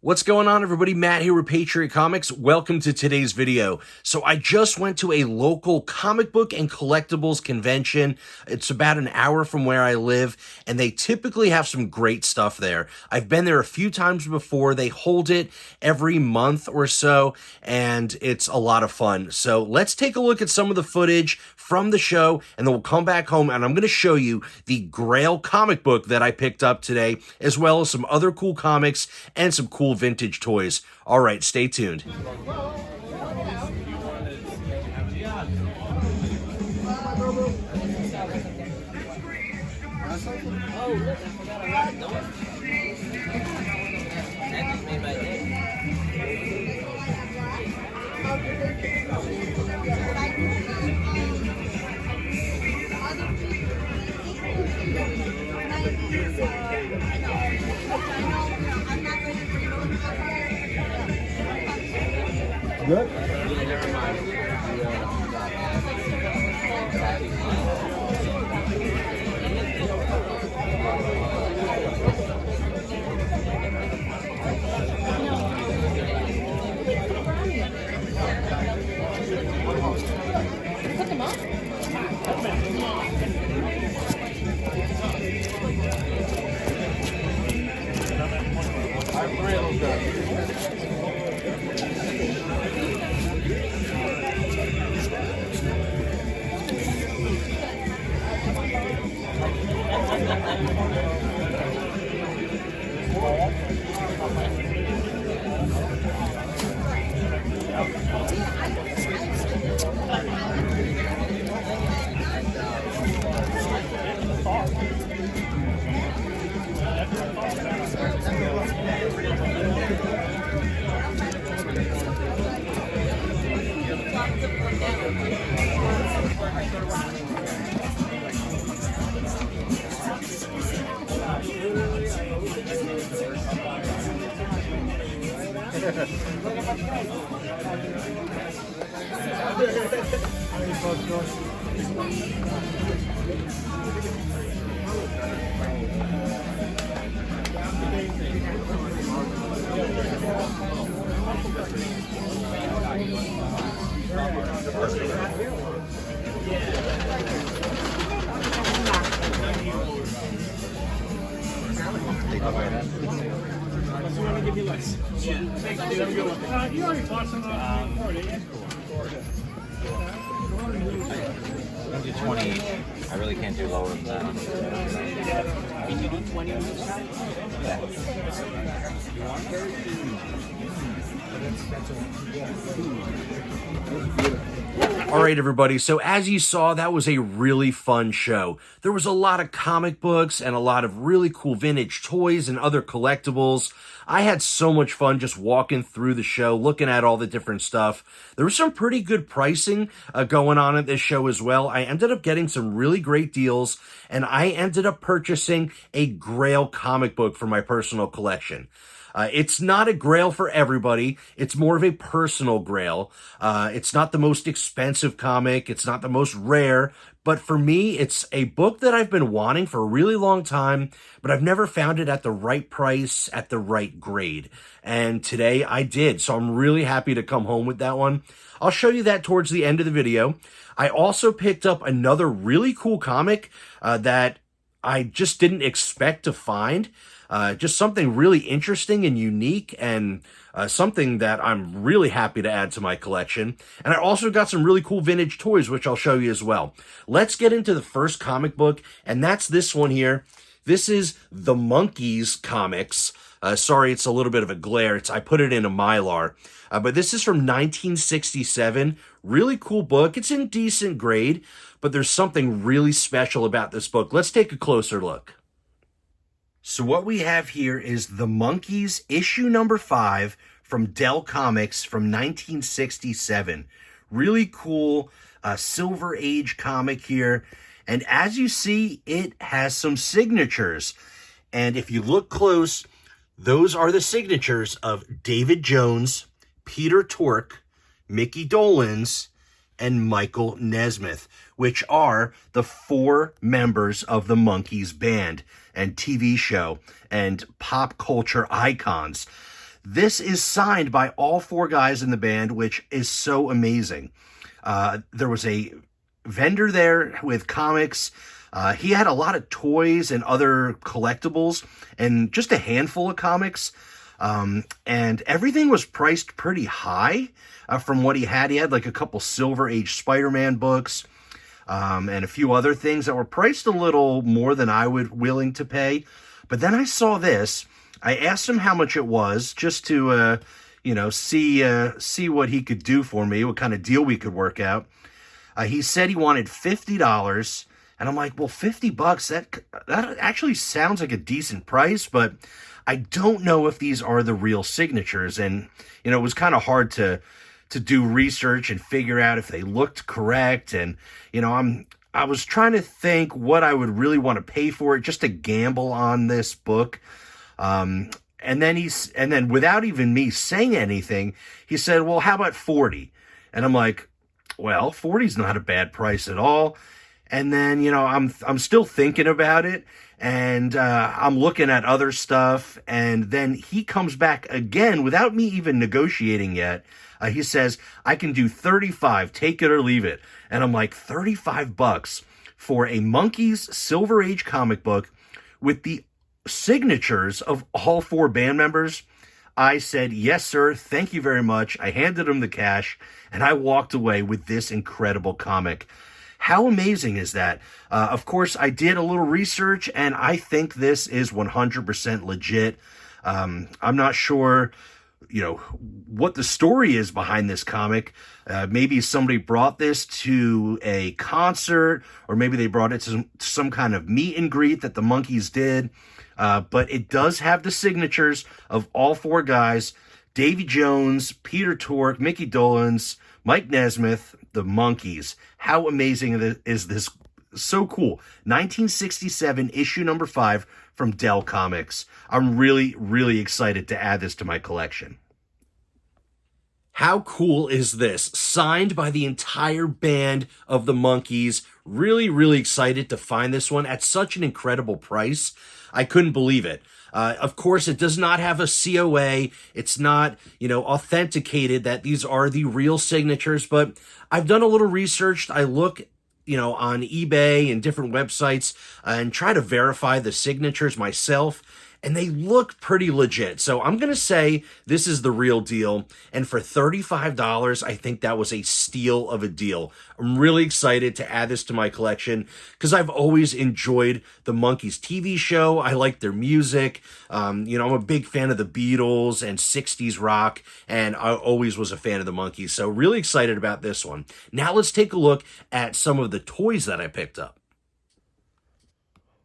What's going on, everybody? Matt here with Patriot Comics. Welcome to today's video. So I just went to a local comic book and collectibles convention. It's about an hour from where I live, and they typically have some great stuff there. I've been there a few times before. They hold it every month or so, and it's a lot of fun. So let's take a look at some of the footage from the show, and then we'll come back home, and I'm going to show you the Grail comic book that I picked up today, as well as some other cool comics and some cool vintage toys. All right, stay tuned. Good. Put them up. You already bought some I'll do 20 each. I really can't do lower than that. Can you do 20 each? All right, everybody. So as you saw, that was a really fun show. There was a lot of comic books and a lot of really cool vintage toys and other collectibles. I had so much fun just walking through the show, looking at all the different stuff. There was some pretty good pricing going on at this show as well. I ended up getting some really great deals, and I ended up purchasing a Grail comic book for my personal collection. It's not a Grail for everybody. It's more of a personal Grail. It's not the most expensive comic. It's not the most rare. But for me, it's a book that I've been wanting for a really long time, but I've never found it at the right price, at the right grade. And today I did. So I'm really happy to come home with that one. I'll show you that towards the end of the video. I also picked up another really cool comic that I just didn't expect to find. Just something really interesting and unique, and something that I'm really happy to add to my collection. And I also got some really cool vintage toys, which I'll show you as well. Let's get into the first comic book, and that's this one here. This is The Monkeys comics. Sorry, it's a little bit of a glare. I put it in a Mylar. But this is from 1967. Really cool book. It's in decent grade, but there's something really special about this book. Let's take a closer look. So what we have here is The Monkeys, issue number 5 from Dell Comics from 1967. Really cool Silver Age comic here. And as you see, it has some signatures. And if you look close, those are the signatures of David Jones, Peter Tork, Mickey Dolenz, and Michael Nesmith, which are the 4 members of the Monkees band and TV show and pop culture icons. This is signed by all 4 guys in the band, which is so amazing. There was a vendor there with comics. He had a lot of toys and other collectibles and just a handful of comics. And everything was priced pretty high from what he had. He had like a couple Silver Age Spider-Man books and a few other things that were priced a little more than I would willing to pay. But then I saw this. I asked him how much it was just to, see what he could do for me, what kind of deal we could work out. He said he wanted $50. And I'm like, well, $50, that actually sounds like a decent price, but I don't know if these are the real signatures. And, it was kind of hard to do research and figure out if they looked correct. And, I was trying to think what I would really want to pay for it, just to gamble on this book. And then without even me saying anything, he said, well, how about 40? And I'm like, well, 40 is not a bad price at all. And then, I'm still thinking about it, and I'm looking at other stuff, and then he comes back again without me even negotiating yet. He says, I can do 35, take it or leave it. And I'm like, $35 for a Monkeys Silver Age comic book with the signatures of all 4 band members? I said, yes, sir. Thank you very much. I handed him the cash, and I walked away with this incredible comic. How amazing is that? Of course, I did a little research, and I think this is 100% legit. I'm not sure, what the story is behind this comic. Maybe somebody brought this to a concert, or maybe they brought it to some kind of meet and greet that the Monkeys did. But it does have the signatures of all 4 guys: Davy Jones, Peter Tork, Mickey Dolenz, Mike Nesmith, the Monkeys. How amazing is this? So cool. 1967, issue number 5 from Dell Comics. I'm really, really excited to add this to my collection. How cool is this? Signed by the entire band of the Monkeys. Really, really excited to find this one at such an incredible price. I couldn't believe it. Of course, it does not have a COA. It's not, authenticated that these are the real signatures, but I've done a little research. I look, on eBay and different websites and try to verify the signatures myself, and they look pretty legit. So I'm going to say this is the real deal. And for $35, I think that was a steal of a deal. I'm really excited to add this to my collection because I've always enjoyed the Monkeys TV show. I like their music. I'm a big fan of the Beatles and 60s rock, and I always was a fan of the Monkeys. So really excited about this one. Now let's take a look at some of the toys that I picked up.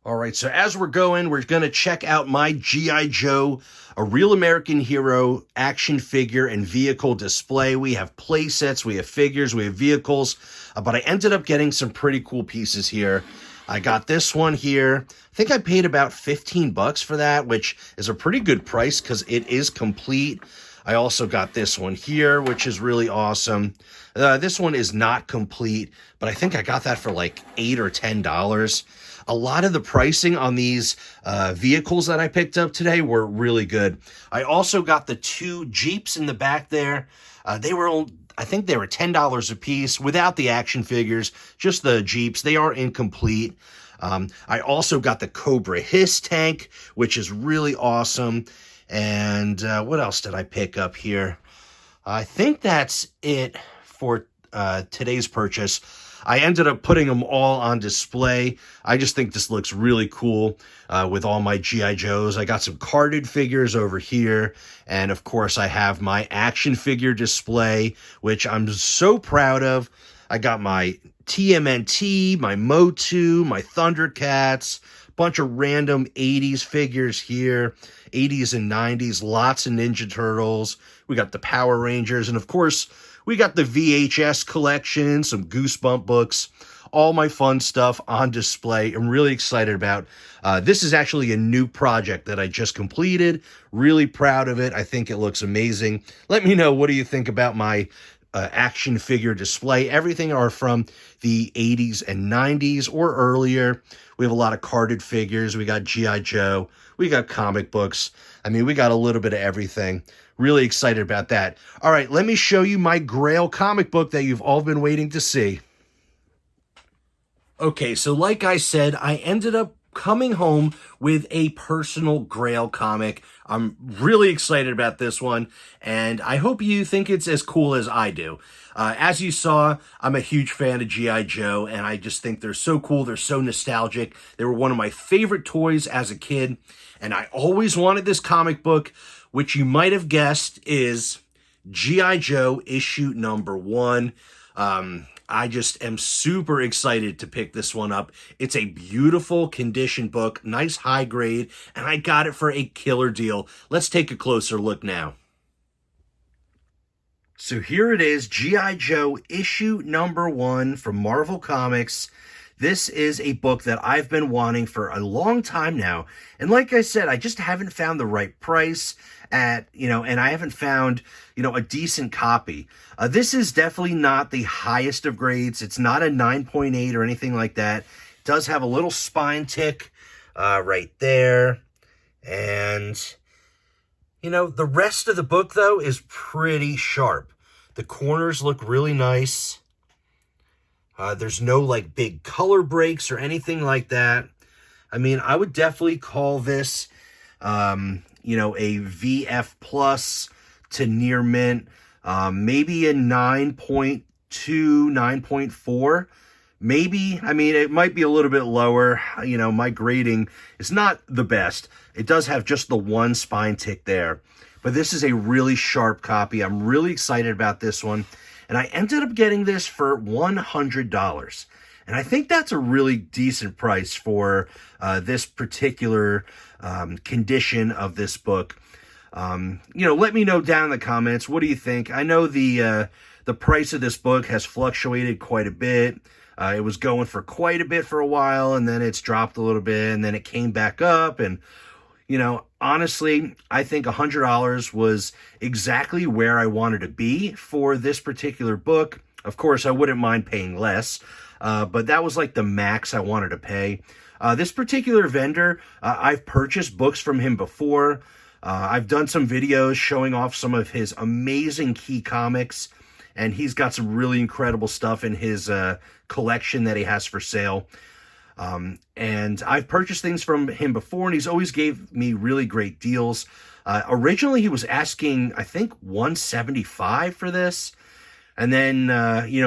All right, so as we're going to check out my G.I. Joe, a Real American Hero action figure and vehicle display. We have play sets, we have figures, we have vehicles, but I ended up getting some pretty cool pieces here. I got this one here. I think I paid about $15 for that, which is a pretty good price because it is complete. I also got this one here, which is really awesome. This one is not complete, but I think I got that for like $8 or $10. A lot of the pricing on these vehicles that I picked up today were really good. I also got the 2 Jeeps in the back there. I think they were $10 a piece without the action figures, just the Jeeps. They are incomplete. I also got the Cobra Hiss tank, which is really awesome. And what else did I pick up here? I think that's it for today's purchase. I ended up putting them all on display. I just think this looks really cool with all my G.I. Joes. I got some carded figures over here. And of course, I have my action figure display, which I'm so proud of. I got my TMNT, my Motu, my Thundercats, bunch of random 80s figures here, 80s and 90s, lots of Ninja Turtles. We got the Power Rangers, and of course, we got the VHS collection, some Goosebump books, all my fun stuff on display. I'm really excited about. This is actually a new project that I just completed. Really proud of it. I think it looks amazing. Let me know, what do you think about my action figure display. Everything are from the 80s and 90s or earlier. We have a lot of carded figures. We got G.I. Joe. We got comic books. I mean, we got a little bit of everything. Really excited about that. All right, let me show you my Grail comic book that you've all been waiting to see. Okay, so like I said, I ended up coming home with a personal Grail comic. I'm really excited about this one, and I hope you think it's as cool as I do. As you saw, I'm a huge fan of G.I. Joe, and I just think they're so cool. They're so nostalgic. They were one of my favorite toys as a kid, and I always wanted this comic book, which you might have guessed is G.I. Joe issue number 1. I just am super excited to pick this one up. It's a beautiful condition book, nice high grade, and I got it for a killer deal. Let's take a closer look now. So here it is, G.I. Joe issue number 1 from Marvel Comics. This is a book that I've been wanting for a long time now. And like I said, I just haven't found the right price and I haven't found, a decent copy. This is definitely not the highest of grades. It's not a 9.8 or anything like that. It does have a little spine tick right there. And, the rest of the book, though, is pretty sharp. The corners look really nice. There's no, big color breaks or anything like that. I mean, I would definitely call this, a VF plus to near mint, maybe a 9.2, 9.4, maybe. I mean, it might be a little bit lower. My grading is not the best. It does have just the one spine tick there, but this is a really sharp copy. I'm really excited about this one, and I ended up getting this for $100. And I think that's a really decent price for this particular condition of this book. Let me know down in the comments. What do you think? I know the price of this book has fluctuated quite a bit. It was going for quite a bit for a while, and then it's dropped a little bit, and then it came back up. And, honestly, I think $100 was exactly where I wanted to be for this particular book. Of course, I wouldn't mind paying less, but that was like the max I wanted to pay. This particular vendor, I've purchased books from him before. I've done some videos showing off some of his amazing key comics, and he's got some really incredible stuff in his collection that he has for sale. And I've purchased things from him before, and he's always gave me really great deals. Originally, he was asking, I think, $175 for this. And then,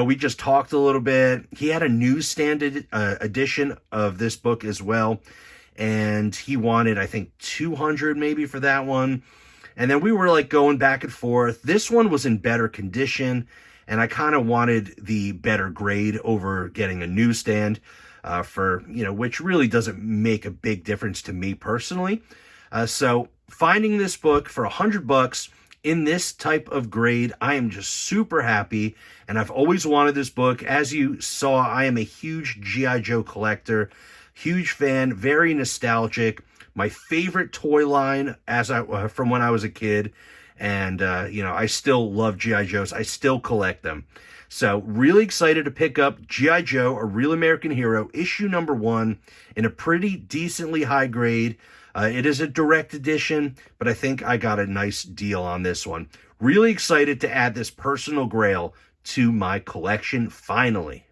we just talked a little bit. He had a newsstand edition of this book as well. And he wanted, I think, $200 maybe for that one. And then we were going back and forth. This one was in better condition, and I kind of wanted the better grade over getting a newsstand which really doesn't make a big difference to me personally. So finding this book for $100 in this type of grade, I am just super happy, and I've always wanted this book. As you saw, I am a huge G.I. Joe collector, huge fan, very nostalgic. My favorite toy line from when I was a kid, and I still love G.I. Joes. I still collect them. So really excited to pick up G.I. Joe, A Real American Hero, issue number 1 in a pretty decently high grade. It is a direct edition, but I think I got a nice deal on this one. Really excited to add this personal Grail to my collection finally.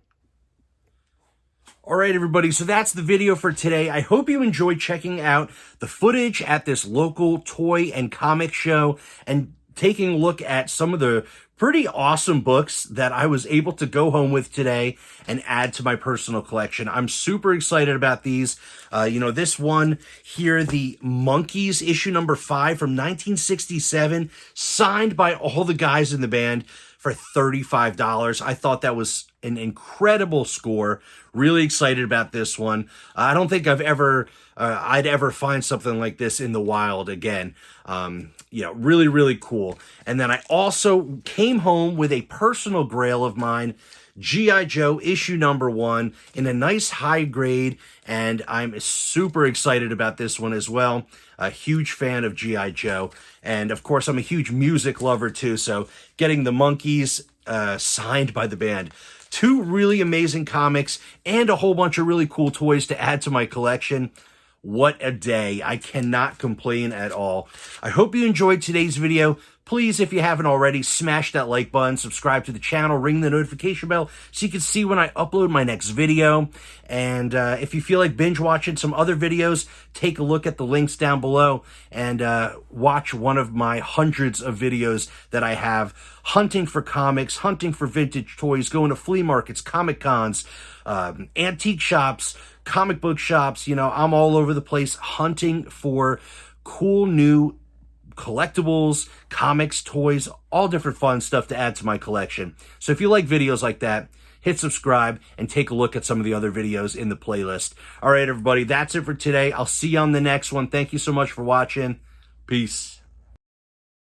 All right, everybody, so that's the video for today. I hope you enjoyed checking out the footage at this local toy and comic show and taking a look at some of the pretty awesome books that I was able to go home with today and add to my personal collection. I'm super excited about these. This one here, the Monkees issue number 5 from 1967, signed by all the guys in the band for $35. I thought that was an incredible score. Really excited about this one. I don't think I'd ever find something like this in the wild again. Really, really cool. And then I also came home with a personal Grail of mine, G.I. Joe issue number 1 in a nice high grade, and I'm super excited about this one as well. A huge fan of G.I. Joe, and of course I'm a huge music lover too, so getting the Monkees signed by the band. 2 really amazing comics and a whole bunch of really cool toys to add to my collection. What a day. I cannot complain at all. I hope you enjoyed today's video. Please, if you haven't already, smash that like button, subscribe to the channel, ring the notification bell so you can see when I upload my next video. And if you feel like binge watching some other videos, take a look at the links down below and watch one of my hundreds of videos that I have hunting for comics, hunting for vintage toys, going to flea markets, comic cons, antique shops, comic book shops. You know, I'm all over the place hunting for cool new collectibles, comics, toys, all different fun stuff to add to my collection. So if you like videos like that, hit subscribe and take a look at some of the other videos in the playlist. All right, everybody, that's it for today. I'll see you on the next one. Thank you so much for watching. Peace.